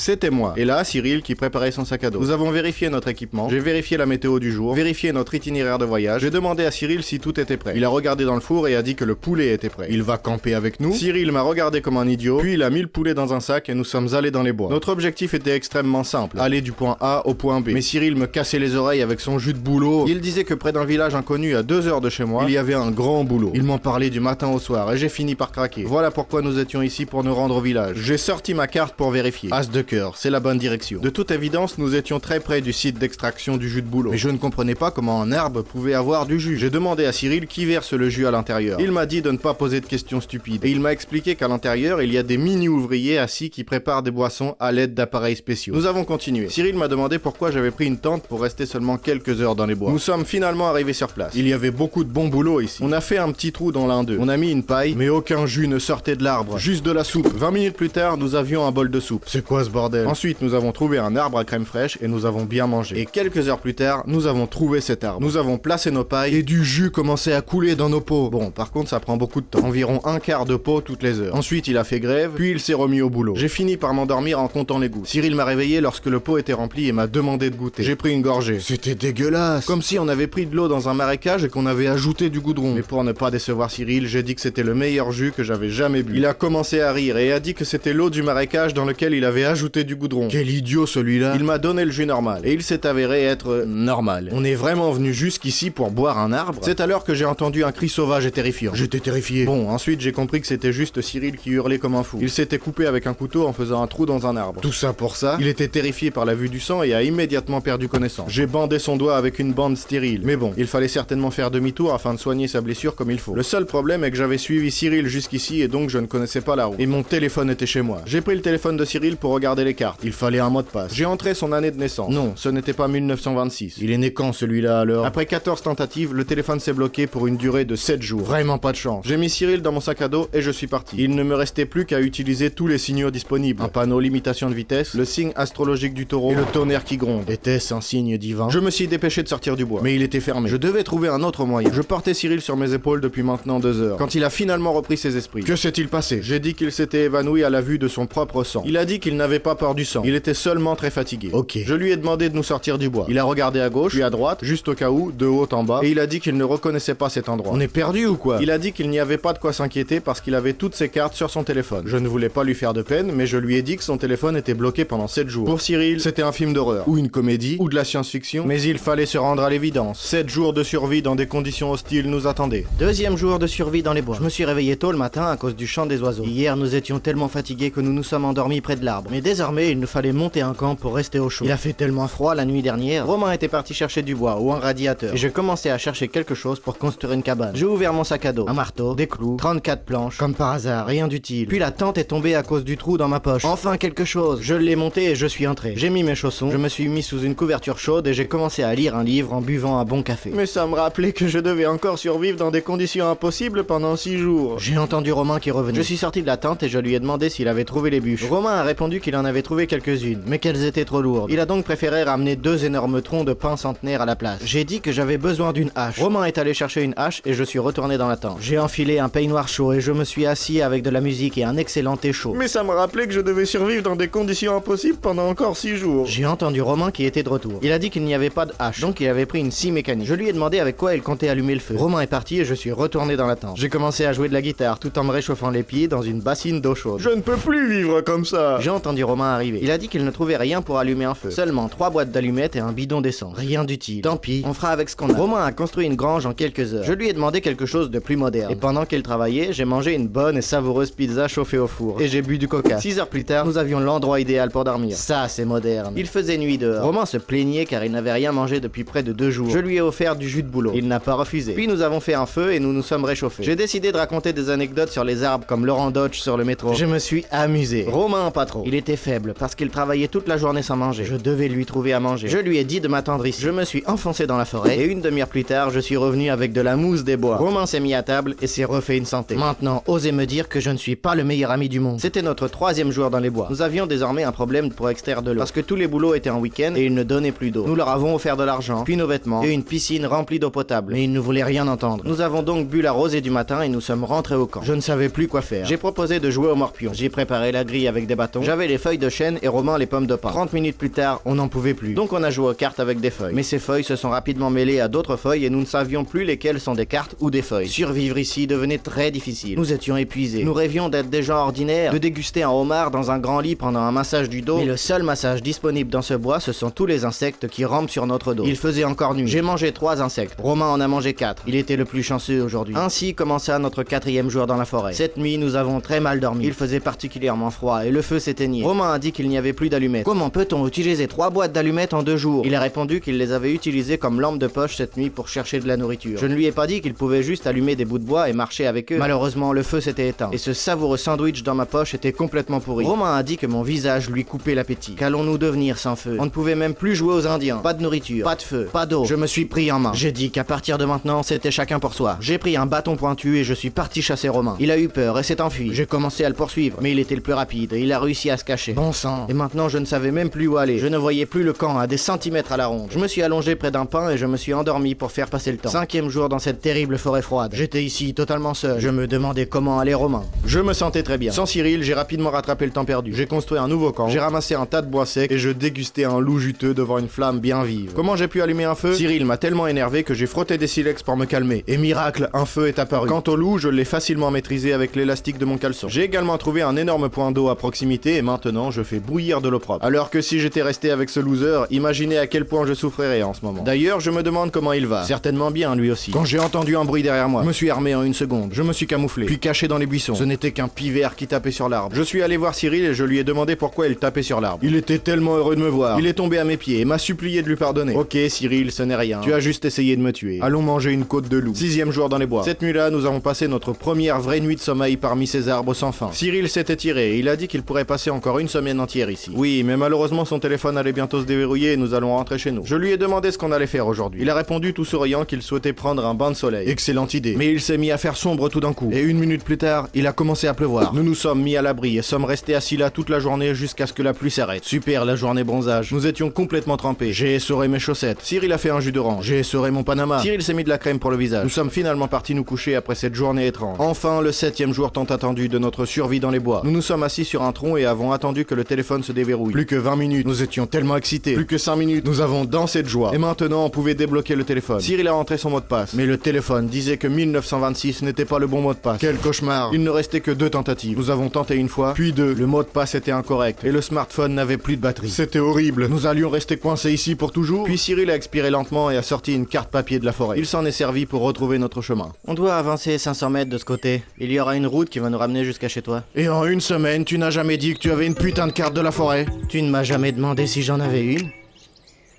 C'était moi. Et là, Cyril qui préparait son sac à dos. Nous avons vérifié notre équipement, j'ai vérifié la météo du jour, vérifié notre itinéraire de voyage, j'ai demandé à Cyril si tout était prêt. Il a regardé dans le four et a dit que le poulet était prêt. Il va camper avec nous. Cyril m'a regardé comme un idiot, puis il a mis le poulet dans un sac et nous sommes allés dans les bois. Notre objectif était extrêmement simple, aller du point A au point B. Mais Cyril me cassait les oreilles avec son jus de boulot. Il disait que près d'un village inconnu à 2 heures de chez moi, il y avait un grand boulot. Il m'en parlait du matin au soir et j'ai fini par craquer. Voilà pourquoi nous étions ici pour nous rendre au village. J'ai sorti ma carte pour vérifier. As de cœur, c'est la bonne direction. De toute évidence, nous étions très près du site d'extraction du jus de boulot. Mais je ne comprenais pas comment un arbre pouvait avoir du jus. J'ai demandé à Cyril qui verse le jus à l'intérieur. Il m'a dit de ne pas poser de questions stupides. Et il m'a expliqué qu'à l'intérieur, il y a des mini-ouvriers assis qui préparent des boissons à l'aide d'appareils spéciaux. Nous avons continué. Cyril m'a demandé pourquoi j'avais pris une tente pour rester seulement quelques heures dans les bois. Nous sommes finalement arrivés sur place. Il y avait beaucoup de bon boulot ici. On a fait un petit trou dans l'un d'eux. On a mis une paille, mais aucun jus ne sortait de l'arbre. Juste de la soupe. 20 minutes plus tard, nous avions un bol de soupe. C'est quoi ce bordel? Ensuite, nous avons trouvé un arbre à crème fraîche et nous avons bien mangé. Et quelques heures plus tard, nous avons trouvé cet arbre. Nous avons placé nos pailles et du jus commençait à couler dans nos pots. Bon, par contre, ça prend beaucoup de temps. Environ un quart de pot toutes les heures. Ensuite, il a fait grève, puis il s'est remis au boulot. J'ai fini par m'endormir en comptant les gouttes. Cyril m'a réveillé lorsque le pot était rempli et m'a demandé de goûter. J'ai pris une gorgée. C'était dégueulasse. Comme si on avait pris de l'eau dans un marécage et qu'on avait ajouté du goudron. Mais pour ne pas décevoir Cyril, j'ai dit que c'était le meilleur jus que j'avais jamais bu. Il a commencé à rire et a dit que c'était l'eau du marécage dans lequel il avait ajouté du goudron. Quel idiot celui-là. Il m'a donné le jus normal et il s'est avéré être normal. On est vraiment venu jusqu'ici pour boire un arbre. C'est alors que j'ai entendu un cri sauvage et terrifiant. J'étais terrifié. Bon, ensuite j'ai compris que c'était juste Cyril qui hurlait comme un fou. Il s'était coupé avec un couteau en faisant un trou dans un arbre. Tout ça pour ça. Il était terrifié par la vue du sang et a immédiatement perdu connaissance. J'ai bandé son doigt avec une bande stérile. Mais bon, il fallait certainement faire demi-tour afin de soigner sa blessure comme il faut. Le seul problème est que j'avais suivi Cyril jusqu'ici et donc je ne connaissais pas la route. Et mon téléphone était chez moi. J'ai pris le téléphone de Cyril pour regarder les cartes. Il fallait un mot de passe. J'ai entré son année de naissance. Non, ce n'était pas 1926. Il est né quand celui-là alors? Après 14 tentatives, le téléphone s'est bloqué pour une durée de 7 jours. Vraiment pas de chance. J'ai mis Cyril dans mon sac à dos et je suis parti. Il ne me restait plus qu'à utiliser tous les signaux disponibles. Un panneau limitation de vitesse, le signe astrologique du taureau et le tonnerre qui gronde. Était-ce un signe divin? Je me suis dépêché de sortir du bois, mais il était fermé. Je devais trouver un autre moyen. Je portais Cyril sur mes épaules depuis maintenant 2 heures. Quand il a finalement repris ses esprits. Que s'est-il passé? J'ai dit qu'il s'était évanoui à la vue de son propre sang. Il a dit qu'il n'avait pas peur du sang. Il était seulement très fatigué. Ok. Je lui ai demandé de nous sortir du bois. Il a regardé à gauche, puis à droite, juste au cas où, de haut en bas, et il a dit qu'il ne reconnaissait pas cet endroit. On est perdu ou quoi? Il a dit qu'il n'y avait pas de quoi s'inquiéter parce qu'il avait toutes ses cartes sur son téléphone. Je ne voulais pas lui faire de peine, mais je lui ai dit que son téléphone était bloqué pendant 7 jours. Pour Cyril, c'était un film d'horreur, ou une comédie, ou de la science-fiction, mais il fallait se rendre à l'évidence. 7 jours de survie dans des conditions hostiles nous attendaient. Deuxième jour de survie dans les bois. Je me suis réveillé tôt le matin à cause du chant des oiseaux. Hier, nous étions tellement fatigués que nous nous sommes endormis près de l'arbre. Mais désormais, il nous fallait monter un camp pour rester au chaud. Il a fait tellement froid la nuit dernière. Romain était parti chercher du bois ou un radiateur. Et j'ai commencé à chercher quelque chose pour construire une cabane. J'ai ouvert mon sac à dos. Un marteau, des clous, 34 planches. Comme par hasard, rien d'utile. Puis la tente est tombée à cause du trou dans ma poche. Enfin quelque chose. Je l'ai monté et je suis entré. J'ai mis mes chaussons, je me suis mis sous une couverture chaude et j'ai commencé à lire un livre en buvant un bon café. Mais ça me rappelait que je devais encore survivre dans des conditions impossibles pendant 6 jours. J'ai entendu Romain qui revenait. Je suis sorti de la tente et je lui ai demandé s'il avait trouvé les bûches. Romain a répondu qu'il en avait trouvé quelques-unes, mais qu'elles étaient trop lourdes. Il a donc préféré ramener 2 énormes troncs de pin centenaire à la place. J'ai dit que j'avais besoin d'une hache. Romain est allé chercher une hache et je suis retourné dans la tente. J'ai enfilé un peignoir chaud et je me suis assis avec de la musique et un excellent thé chaud. Mais ça me rappelait que je devais survivre dans des conditions impossibles pendant encore 6 jours. J'ai entendu Romain qui était de retour. Il a dit qu'il n'y avait pas de hache, donc il avait pris une scie mécanique. Je lui ai demandé avec quoi il comptait allumer le feu. Romain est parti et je suis retourné dans la tente. J'ai commencé à jouer de la guitare tout en me réchauffant les pieds dans une bassine d'eau chaude. Je ne peux plus vivre comme ça. J'ai entendu Romain arriver. Il a dit qu'il ne trouvait rien pour allumer un feu. Seulement 3 boîtes d'allumettes et un bidon d'essence. Rien d'utile. Tant pis, on fera avec ce qu'on a. Romain a construit une grange en quelques heures. Je lui ai demandé quelque chose de plus moderne. Et pendant qu'il travaillait, j'ai mangé une bonne et savoureuse pizza chauffée au four. Et j'ai bu du coca. 6 heures plus tard, nous avions l'endroit idéal pour dormir. Ça, c'est moderne. Il faisait nuit dehors. Romain se plaignait car il n'avait rien mangé depuis près de 2 jours. Je lui ai offert du jus de bouleau. Il n'a pas refusé. Puis nous avons fait un feu et nous nous sommes réchauffés. J'ai décidé de raconter des anecdotes sur les arbres comme Laurent Dodge sur le métro. Je me suis amusé. Romain, pas trop. Il était faible parce qu'il travaillait toute la journée sans manger. Je devais lui trouver à manger. Je lui ai dit de m'attendre ici. Je me suis enfoncé dans la forêt et une demi-heure plus tard, je suis revenu avec de la mousse des bois. Romain s'est mis à table et s'est refait une santé. Maintenant, osez me dire que je ne suis pas le meilleur ami du monde. C'était notre 3e jour dans les bois. Nous avions désormais un problème pour extraire de l'eau parce que tous les boulots étaient en week-end et ils ne donnaient plus d'eau. Nous leur avons offert de l'argent, puis nos vêtements et une piscine remplie d'eau potable. Mais ils ne voulaient rien entendre. Nous avons donc bu la rosée du matin et nous sommes rentrés au camp. Je ne savais plus quoi faire. J'ai proposé de jouer au morpion. J'ai préparé la grille avec des bâtons. J'avais les feuilles de chêne et Romain les pommes de pin. 30 minutes plus tard, on n'en pouvait plus. Donc on a joué aux cartes avec des feuilles. Mais ces feuilles se sont rapidement mêlées à d'autres feuilles et nous ne savions plus lesquelles sont des cartes ou des feuilles. Survivre ici devenait très difficile. Nous étions épuisés. Nous rêvions d'être des gens ordinaires, de déguster un homard dans un grand lit pendant un massage du dos. Mais le seul massage disponible dans ce bois, ce sont tous les insectes qui rampent sur notre dos. Il faisait encore nuit. J'ai mangé 3 insectes. Romain en a mangé 4. Il était le plus chanceux aujourd'hui. Ainsi commença notre 4e jour dans la forêt. Cette nuit, nous avons très mal dormi. Il faisait particulièrement froid et le feu s'éteignait. Romain a dit qu'il n'y avait plus d'allumettes. Comment peut-on utiliser 3 boîtes d'allumettes en 2 jours? Il a répondu qu'il les avait utilisées comme lampe de poche cette nuit pour chercher de la nourriture. Je ne lui ai pas dit qu'il pouvait juste allumer des bouts de bois et marcher avec eux. Malheureusement, le feu s'était éteint et ce savoureux sandwich dans ma poche était complètement pourri. Romain a dit que mon visage lui coupait l'appétit. Qu'allons-nous devenir sans feu? On ne pouvait même plus jouer aux Indiens. Pas de nourriture, pas de feu, pas d'eau. Je me suis pris en main. J'ai dit qu'à partir de maintenant, c'était chacun pour soi. J'ai pris un bâton pointu et je suis parti chasser Romain. Il a eu peur et s'est enfui. J'ai commencé à le poursuivre, mais il était le plus rapide et il a réussi à se cacher. Bon sang. Et maintenant, je ne savais même plus où aller. Je ne voyais plus le camp à des centimètres à la ronde. Je me suis allongé près d'un pin et je me suis endormi pour faire passer le temps. 5e jour dans cette terrible forêt froide. J'étais ici totalement seul. Je me demandais comment allait Romain. Je me sentais très bien. Sans Cyril, j'ai rapidement rattrapé le temps perdu. J'ai construit un nouveau camp. J'ai ramassé un tas de bois sec et je dégustais un loup juteux devant une flamme bien vive. Comment j'ai pu allumer un feu? Cyril m'a tellement énervé que j'ai frotté des silex pour me calmer. Et miracle, un feu est apparu. Quant au loup, je l'ai facilement maîtrisé avec l'élastique de mon caleçon. J'ai également trouvé un énorme point d'eau à proximité et maintenant je fais bouillir de l'eau propre. Alors que si j'étais resté avec ce loser, imaginez à quel point je souffrirais en ce moment. D'ailleurs, je me demande comment il va. Certainement bien, lui aussi. Quand j'ai entendu un bruit derrière moi, je me suis armé en 1 seconde. Je me suis camouflé, puis caché dans les buissons. Ce n'était qu'un pivert qui tapait sur l'arbre. Je suis allé voir Cyril et je lui ai demandé pourquoi il tapait sur l'arbre. Il était tellement heureux de me voir. Il est tombé à mes pieds et m'a supplié de lui pardonner. Ok, Cyril, ce n'est rien. Tu as juste essayé de me tuer. Allons manger une côte de loup. 6e jour dans les bois. Cette nuit-là, nous avons passé notre première vraie nuit de sommeil parmi ces arbres sans fin. Cyril s'était tiré et il a dit qu'il pourrait passer encore une semaine entière ici. Oui, mais malheureusement son téléphone allait bientôt se déverrouiller et nous allons rentrer chez nous. Je lui ai demandé ce qu'on allait faire aujourd'hui. Il a répondu tout souriant qu'il souhaitait prendre un bain de soleil. Excellente idée. Mais il s'est mis à faire sombre tout d'un coup. Et 1 minute plus tard, il a commencé à pleuvoir. Nous nous sommes mis à l'abri et sommes restés assis là toute la journée jusqu'à ce que la pluie s'arrête. Super la journée bronzage. Nous étions complètement trempés. J'ai essoré mes chaussettes. Cyril a fait un jus d'orange. J'ai essoré mon Panama. Cyril s'est mis de la crème pour le visage. Nous sommes finalement partis nous coucher après cette journée étrange. Enfin, le 7e jour tant attendu de notre survie dans les bois. Nous nous sommes assis sur un tronc et avons attendu que le téléphone se déverrouille. Plus que 20 minutes. Nous étions tellement excités. Plus que 5 minutes. Nous avons dansé de joie. Et maintenant, on pouvait débloquer le téléphone. Cyril a rentré son mot de passe. Mais le téléphone disait que 1926 n'était pas le bon mot de passe. Quel cauchemar. Il ne restait que 2 tentatives. Nous avons tenté une fois, puis 2. Le mot de passe était incorrect et le smartphone n'avait plus de batterie. C'était horrible. Nous allions rester coincés ici pour toujours. Puis Cyril a expiré lentement et a sorti une carte papier de la forêt. Il s'en est servi pour retrouver notre chemin. On doit avancer 500 mètres de ce côté. Il y aura une route qui va nous ramener jusqu'à chez toi. Et en 1 semaine, tu n'as jamais dit que tu avais une putain de carte de la forêt? Tu ne m'as jamais demandé si j'en avais une?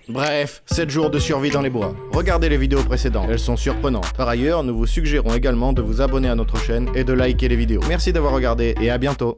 Bref, 7 jours de survie dans les bois. Regardez les vidéos précédentes, elles sont surprenantes. Par ailleurs, nous vous suggérons également de vous abonner à notre chaîne et de liker les vidéos. Merci d'avoir regardé et à bientôt.